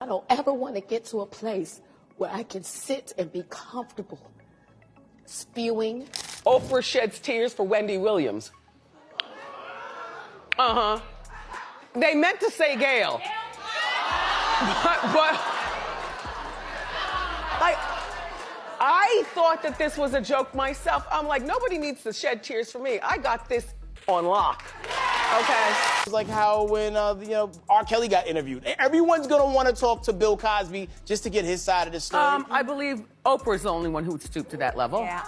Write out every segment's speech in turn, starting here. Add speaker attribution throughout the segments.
Speaker 1: I don't ever want to get to a place where I can sit and be comfortable spewing.
Speaker 2: Oprah sheds tears for Wendy Williams. They meant to say Gail. But like, I thought that this was a joke myself. I'm like, nobody needs to shed tears for me. I got this on lock. Okay.
Speaker 3: It's like how when R. Kelly got interviewed. Everyone's gonna want to talk to Bill Cosby just to get his side of the story.
Speaker 2: I believe Oprah's the only one who would stoop to that level.
Speaker 4: Yeah.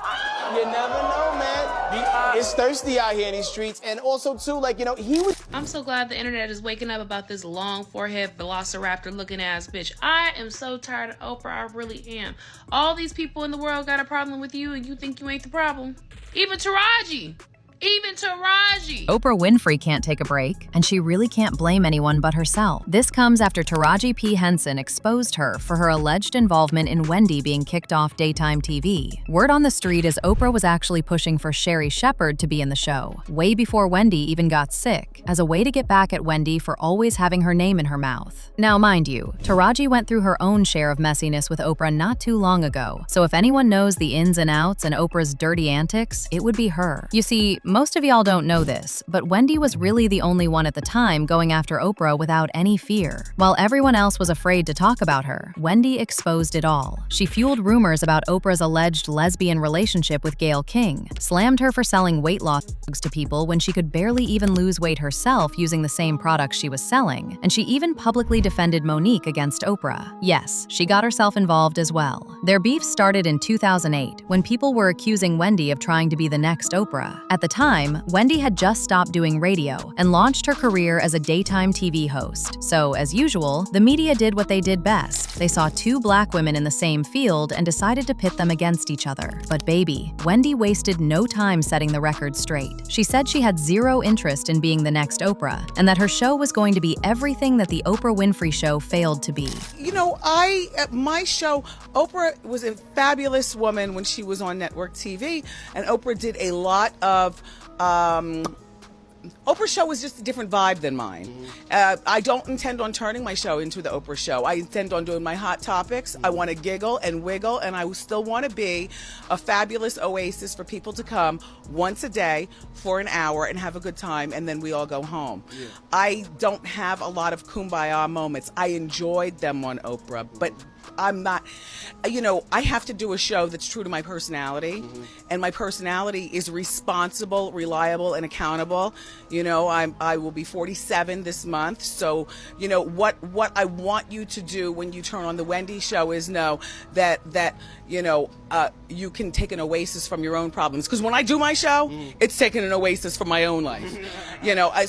Speaker 3: You never know, man. It's thirsty out here in these streets, and also too, like he was.
Speaker 5: I'm so glad the internet is waking up about this long forehead velociraptor looking ass bitch. I am so tired of Oprah. I really am. All these people in the world got a problem with you, and you think you ain't the problem. Even Taraji.
Speaker 6: Oprah Winfrey can't take a break, and she really can't blame anyone but herself. This comes after Taraji P. Henson exposed her for her alleged involvement in Wendy being kicked off daytime TV. Word on the street is Oprah was actually pushing for Sherri Shepherd to be in the show, way before Wendy even got sick, as a way to get back at Wendy for always having her name in her mouth. Now, mind you, Taraji went through her own share of messiness with Oprah not too long ago, so if anyone knows the ins and outs and Oprah's dirty antics, it would be her. You see, most of y'all don't know this, but Wendy was really the only one at the time going after Oprah without any fear. While everyone else was afraid to talk about her, Wendy exposed it all. She fueled rumors about Oprah's alleged lesbian relationship with Gayle King, slammed her for selling weight loss drugs to people when she could barely even lose weight herself using the same products she was selling, and she even publicly defended Monique against Oprah. Yes, she got herself involved as well. Their beef started in 2008, when people were accusing Wendy of trying to be the next Oprah. At the time, Wendy had just stopped doing radio and launched her career as a daytime TV host. So, as usual, the media did what they did best. They saw two black women in the same field and decided to pit them against each other. But baby, Wendy wasted no time setting the record straight. She said she had zero interest in being the next Oprah, and that her show was going to be everything that the Oprah Winfrey Show failed to be.
Speaker 4: You know, at my show, Oprah was a fabulous woman when she was on network TV, and Oprah did a lot of Oprah's show was just a different vibe than mine. I don't intend on turning my show into the Oprah show. I intend on doing my hot topics. I want to giggle and wiggle, and I still want to be a fabulous oasis for people to come once a day for an hour and have a good time, and then we all go home. Yeah. I don't have a lot of kumbaya moments. I enjoyed them on Oprah, but I'm not, I have to do a show that's true to my personality, and my personality is responsible, reliable, and accountable. I will be 47 this month, so what I want you to do when you turn on the Wendy show is know that you can take an oasis from your own problems. Because when I do my show, it's taking an oasis from my own life.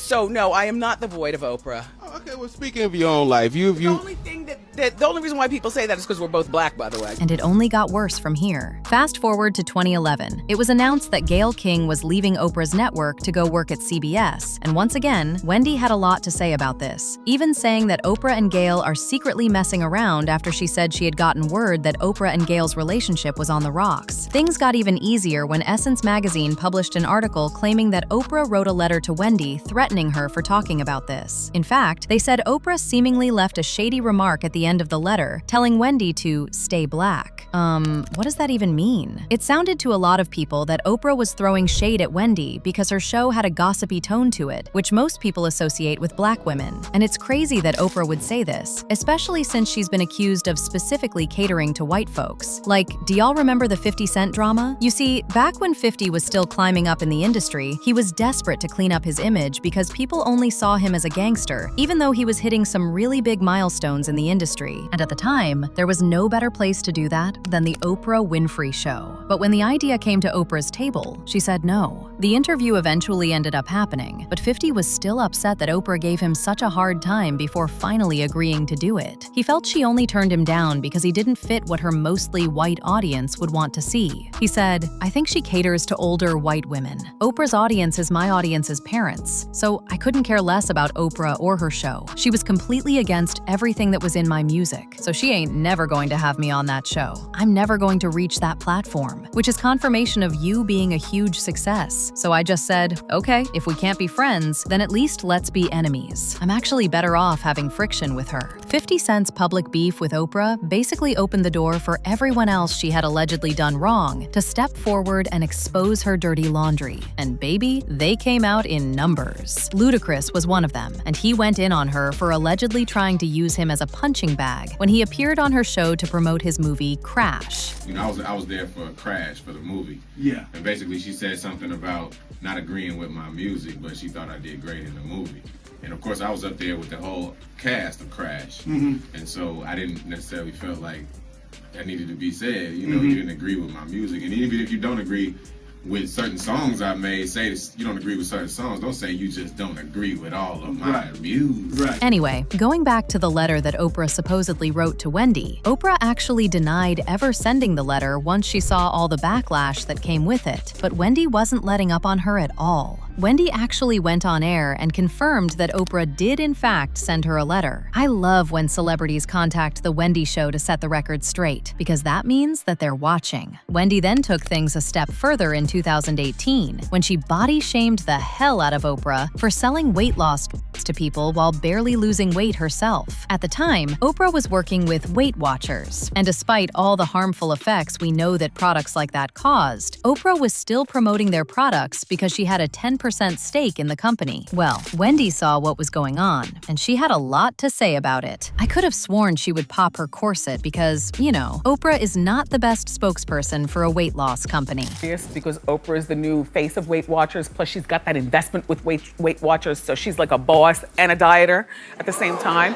Speaker 4: So no, I am not the void of Oprah.
Speaker 7: Oh, okay, well, speaking of your own life, the
Speaker 4: only thing the only reason why people say that is because we're both black, by the way.
Speaker 6: And it only got worse from here. Fast forward to 2011. It was announced that Gayle King was leaving Oprah's network to go work at CBS. And once again, Wendy had a lot to say about this, even saying that Oprah and Gayle are secretly messing around after she said she had gotten word that Oprah and Gayle's relationship was on the rocks. Things got even easier when Essence magazine published an article claiming that Oprah wrote a letter to Wendy threatening her for talking about this. In fact, they said Oprah seemingly left a shady remark at the end of the letter, telling Wendy to stay black. What does that even mean? It sounded to a lot of people that Oprah was throwing shade at Wendy because her show had a gossipy tone to it, which most people associate with black women. And it's crazy that Oprah would say this, especially since she's been accused of specifically catering to white folks. Like, do y'all remember the 50 Cent drama? You see, back when 50 was still climbing up in the industry, he was desperate to clean up his image because people only saw him as a gangster, even though he was hitting some really big milestones in the industry. And at the time, there was no better place to do that than the Oprah Winfrey Show. But when the idea came to Oprah's table, she said no. The interview eventually ended up happening, but 50 was still upset that Oprah gave him such a hard time before finally agreeing to do it. He felt she only turned him down because he didn't fit what her mostly white audience would want to see. He said, "I think she caters to older white women. Oprah's audience is my audience's parents, so I couldn't care less about Oprah or her show. She was completely against everything that was in my music, so she ain't never going to have me on that show. I'm never going to reach that platform, which is confirmation of you being a huge success. So I just said, okay, if we can't be friends, then at least let's be enemies. I'm actually better off having friction with her." 50 Cent's public beef with Oprah basically opened the door for everyone else she had allegedly done wrong to step forward and expose her dirty laundry. And baby, they came out in numbers. Ludacris was one of them, and he went in on her for allegedly trying to use him as a punching bag when he appeared on her show to promote his movie Crash.
Speaker 7: You know, I was there for Crash, for the movie.
Speaker 3: Yeah.
Speaker 7: And basically she said something about not agreeing with my music, but she thought I did great in the movie. And of course I was up there with the whole cast of Crash. And so I didn't necessarily feel like that needed to be said. You know, you didn't agree with my music. And even if you don't agree with certain songs I made, say you don't agree with certain songs, don't say you just don't agree with all of my music.
Speaker 6: Anyway, going back to the letter that Oprah supposedly wrote to Wendy, Oprah actually denied ever sending the letter once she saw all the backlash that came with it. But Wendy wasn't letting up on her at all. Wendy actually went on air and confirmed that Oprah did in fact send her a letter. I love when celebrities contact The Wendy Show to set the record straight, because that means that they're watching. Wendy then took things a step further in 2018, when she body-shamed the hell out of Oprah for selling weight loss to people while barely losing weight herself. At the time, Oprah was working with Weight Watchers, and despite all the harmful effects we know that products like that caused, Oprah was still promoting their products because she had a 10% stake in the company. Well, Wendy saw what was going on, and she had a lot to say about it. I could have sworn she would pop her corset because, you know, Oprah is not the best spokesperson for a weight loss company.
Speaker 2: Yes, because Oprah is the new face of Weight Watchers, plus she's got that investment with Weight Watchers, so she's like a boss and a dieter at the same time.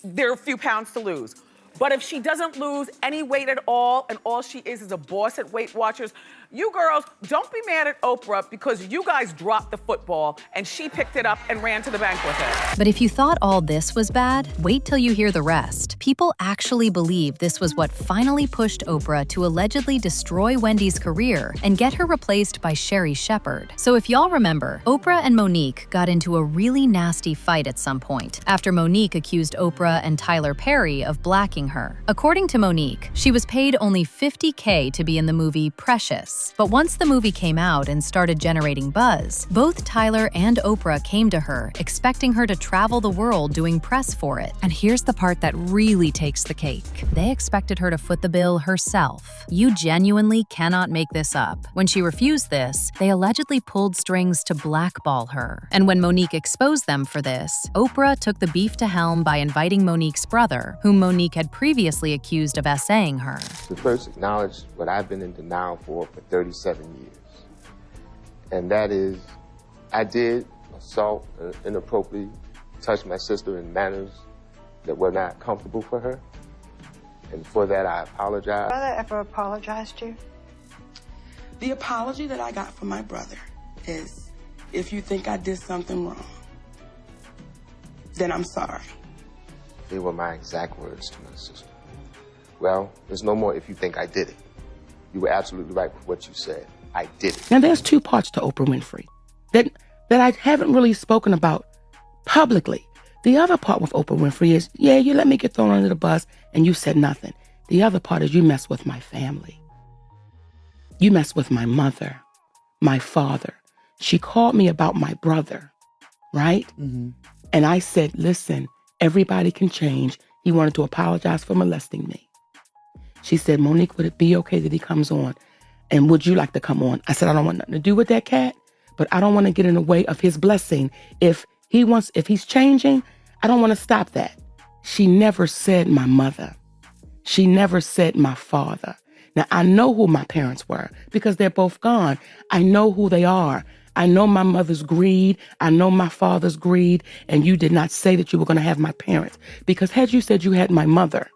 Speaker 2: There are a few pounds to lose. But if she doesn't lose any weight at all, and all she is a boss at Weight Watchers, you girls, don't be mad at Oprah because you guys dropped the football and she picked it up and ran to the bank with it.
Speaker 6: But if you thought all this was bad, wait till you hear the rest. People actually believe this was what finally pushed Oprah to allegedly destroy Wendy's career and get her replaced by Sherri Shepherd. So if y'all remember, Oprah and Monique got into a really nasty fight at some point after Monique accused Oprah and Tyler Perry of blacking her. According to Monique, she was paid only $50K to be in the movie Precious. But once the movie came out and started generating buzz, both Tyler and Oprah came to her, expecting her to travel the world doing press for it. And here's the part that really takes the cake. They expected her to foot the bill herself. You genuinely cannot make this up. When she refused this, they allegedly pulled strings to blackball her. And when Monique exposed them for this, Oprah took the beef to helm by inviting Monique's brother, whom Monique had previously accused of essaying her.
Speaker 8: To first acknowledge what I've been in denial for 37 years. And that is, I did assault and inappropriately touch my sister in manners that were not comfortable for her. And for that, I apologize.
Speaker 9: Brother ever apologized to you?
Speaker 10: The apology that I got from my brother is, if you think I did something wrong, then I'm sorry.
Speaker 8: They were my exact words to my sister. Well, there's no more if you think I did it. You were absolutely right with what you said. I did it.
Speaker 10: Now, there's two parts to Oprah Winfrey that I haven't really spoken about publicly. The other part with Oprah Winfrey is, yeah, you let me get thrown under the bus and you said nothing. The other part is you mess with my family. You mess with my mother, my father. She called me about my brother, right? And I said, listen, everybody can change. He wanted to apologize for molesting me. She said, Monique, would it be okay that he comes on? And would you like to come on? I said, I don't want nothing to do with that cat, but I don't want to get in the way of his blessing. If he's changing, I don't want to stop that. She never said my mother. She never said my father. Now, I know who my parents were because they're both gone. I know who they are. I know my mother's greed. I know my father's greed. And you did not say that you were going to have my parents, because had you said you had my mother.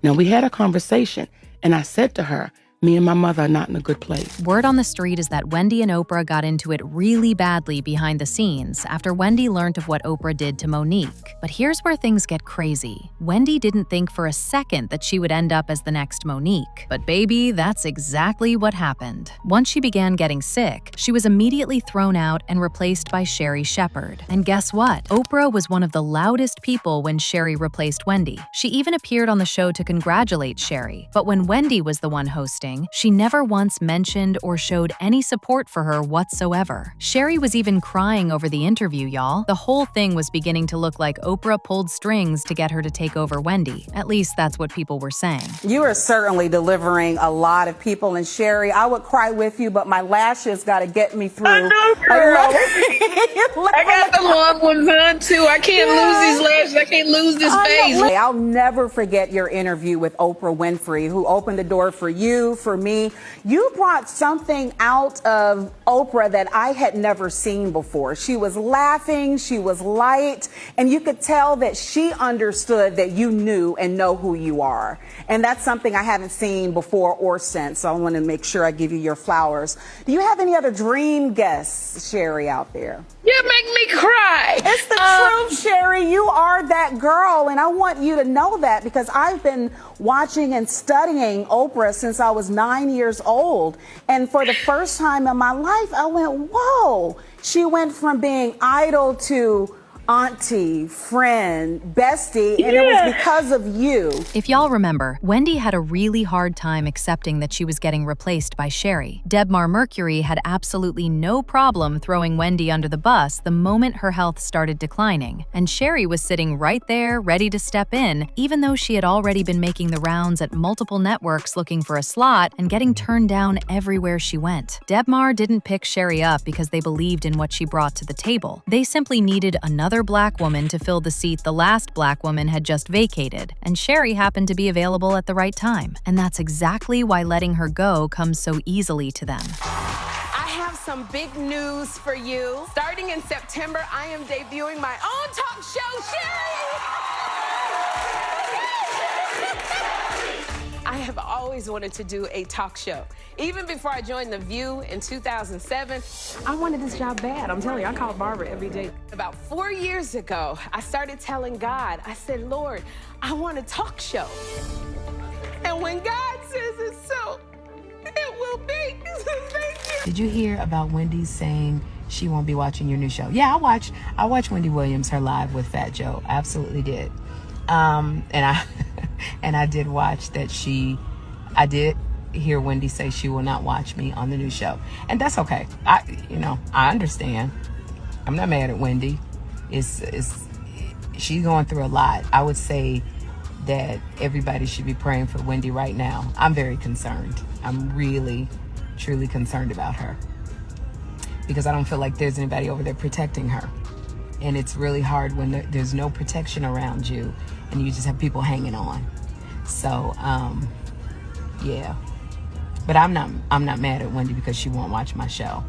Speaker 10: Now, we had a conversation and I said to her, me and my mother are not in a good place.
Speaker 6: Word on the street is that Wendy and Oprah got into it really badly behind the scenes after Wendy learned of what Oprah did to Monique. But here's where things get crazy. Wendy didn't think for a second that she would end up as the next Monique. But baby, that's exactly what happened. Once she began getting sick, she was immediately thrown out and replaced by Sherri Shepherd. And guess what? Oprah was one of the loudest people when Sherri replaced Wendy. She even appeared on the show to congratulate Sherri. But when Wendy was the one hosting, acting, she never once mentioned or showed any support for her whatsoever. Sherri was even crying over the interview, y'all. The whole thing was beginning to look like Oprah pulled strings to get her to take over Wendy. At least that's what people were saying.
Speaker 11: You are certainly delivering a lot of people, and Sherri, I would cry with you, but my lashes got to get me through.
Speaker 5: I know, girl. I got the long ones on too. I can't lose these lashes. I can't lose this face.
Speaker 11: I'll never forget your interview with Oprah Winfrey, who opened the door for you, for me. You brought something out of Oprah that I had never seen before. She was laughing, she was light, and you could tell that she understood that you knew and know who you are. And that's something I haven't seen before or since, so I want to make sure I give you your flowers. Do you have any other dream guests, Sherri, out there?
Speaker 5: You make me cry.
Speaker 11: It's the truth, Sherri. You are that girl, and I want you to know that because I've been watching and studying Oprah since I was 9 years old. And for the first time in my life, I went, whoa. She went from being idol to auntie, friend, bestie, and it was because of you.
Speaker 6: If y'all remember, Wendy had a really hard time accepting that she was getting replaced by Sherri. Debmar Mercury had absolutely no problem throwing Wendy under the bus the moment her health started declining, and Sherri was sitting right there ready to step in, even though she had already been making the rounds at multiple networks looking for a slot and getting turned down everywhere she went. Debmar didn't pick Sherri up because they believed in what she brought to the table. They simply needed another black woman to fill the seat the last black woman had just vacated, and Sherri happened to be available at the right time. And that's exactly why letting her go comes so easily to them.
Speaker 12: I have some big news for you. Starting in September, I am debuting my own talk show, Sherri! I have always wanted to do a talk show. Even before I joined The View in 2007, I wanted this job bad. I'm telling you, I called Barbara every day. About 4 years ago, I started telling God, I said, Lord, I want a talk show. And when God says it's so, it will be.
Speaker 13: Did you hear about Wendy saying she won't be watching your new show? Yeah, I watched Wendy Williams, her live with Fat Joe. Absolutely did. And I did watch that I did hear Wendy say she will not watch me on the new show. And that's okay. I understand. I'm not mad at Wendy. She's going through a lot. I would say that everybody should be praying for Wendy right now. I'm very concerned. I'm really, truly concerned about her because I don't feel like there's anybody over there protecting her. And it's really hard when there's no protection around you and you just have people hanging on. So, yeah. But I'm not mad at Wendy because she won't watch my show.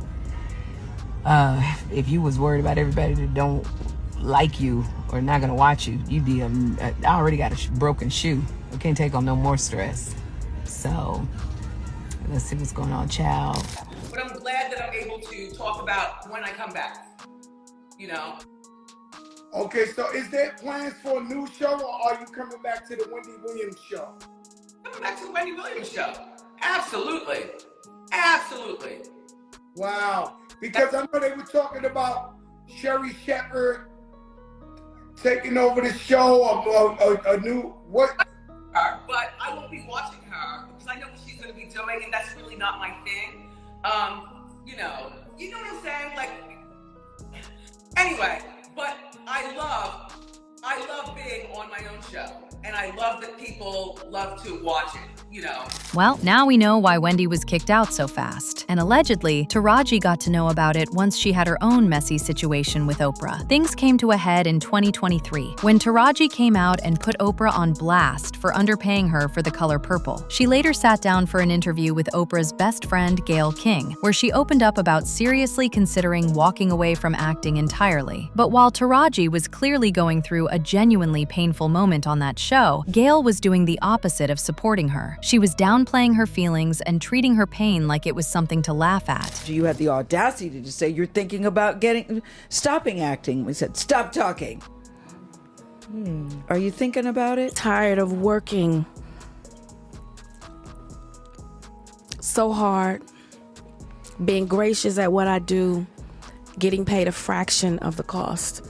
Speaker 13: If you was worried about everybody that don't like you or not gonna watch you, you'd be I already got a broken shoe. I can't take on no more stress. So let's see what's going on, child.
Speaker 4: But I'm glad that I'm able to talk about when I come back. You know.
Speaker 14: Okay, so is there plans for a new show, or are you coming back to the Wendy Williams show?
Speaker 4: Coming back to the Wendy Williams show. Absolutely. Absolutely.
Speaker 14: Wow. Because I know they were talking about Sherri Shepherd taking over the show, a new what?
Speaker 4: But I won't be watching her because I know what she's going to be doing, and that's really not my thing. You know what I'm saying? Like, anyway, but I love being on my own show, and I love that people love to watch it.
Speaker 6: Well, now we know why Wendy was kicked out so fast. And allegedly, Taraji got to know about it once she had her own messy situation with Oprah. Things came to a head in 2023 when Taraji came out and put Oprah on blast for underpaying her for the color purple. She later sat down for an interview with Oprah's best friend, Gayle King, where she opened up about seriously considering walking away from acting entirely. But while Taraji was clearly going through a genuinely painful moment on that show, Gayle was doing the opposite of supporting her. She was downplaying her feelings and treating her pain like it was something to laugh at.
Speaker 15: You had the audacity to say you're thinking about stopping acting. We said, stop talking. Are you thinking about it?
Speaker 1: Tired of working so hard, being gracious at what I do, getting paid a fraction of the cost.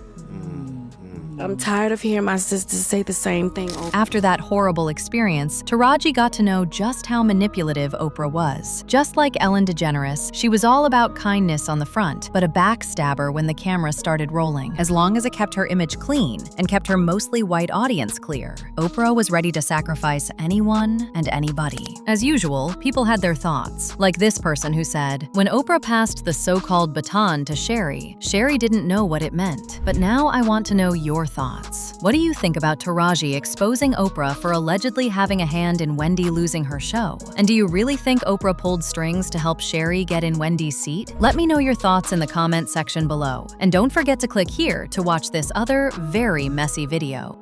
Speaker 1: I'm tired of hearing my sisters say the same thing over.
Speaker 6: After that horrible experience, Taraji got to know just how manipulative Oprah was. Just like Ellen DeGeneres, she was all about kindness on the front, but a backstabber when the camera started rolling. As long as it kept her image clean and kept her mostly white audience clear, Oprah was ready to sacrifice anyone and anybody. As usual, people had their thoughts, like this person who said, when Oprah passed the so-called baton to Sherri, Sherri didn't know what it meant. But now I want to know your thoughts. What do you think about Taraji exposing Oprah for allegedly having a hand in Wendy losing her show? And do you really think Oprah pulled strings to help Sherri get in Wendy's seat? Let me know your thoughts in the comment section below. And don't forget to click here to watch this other very messy video.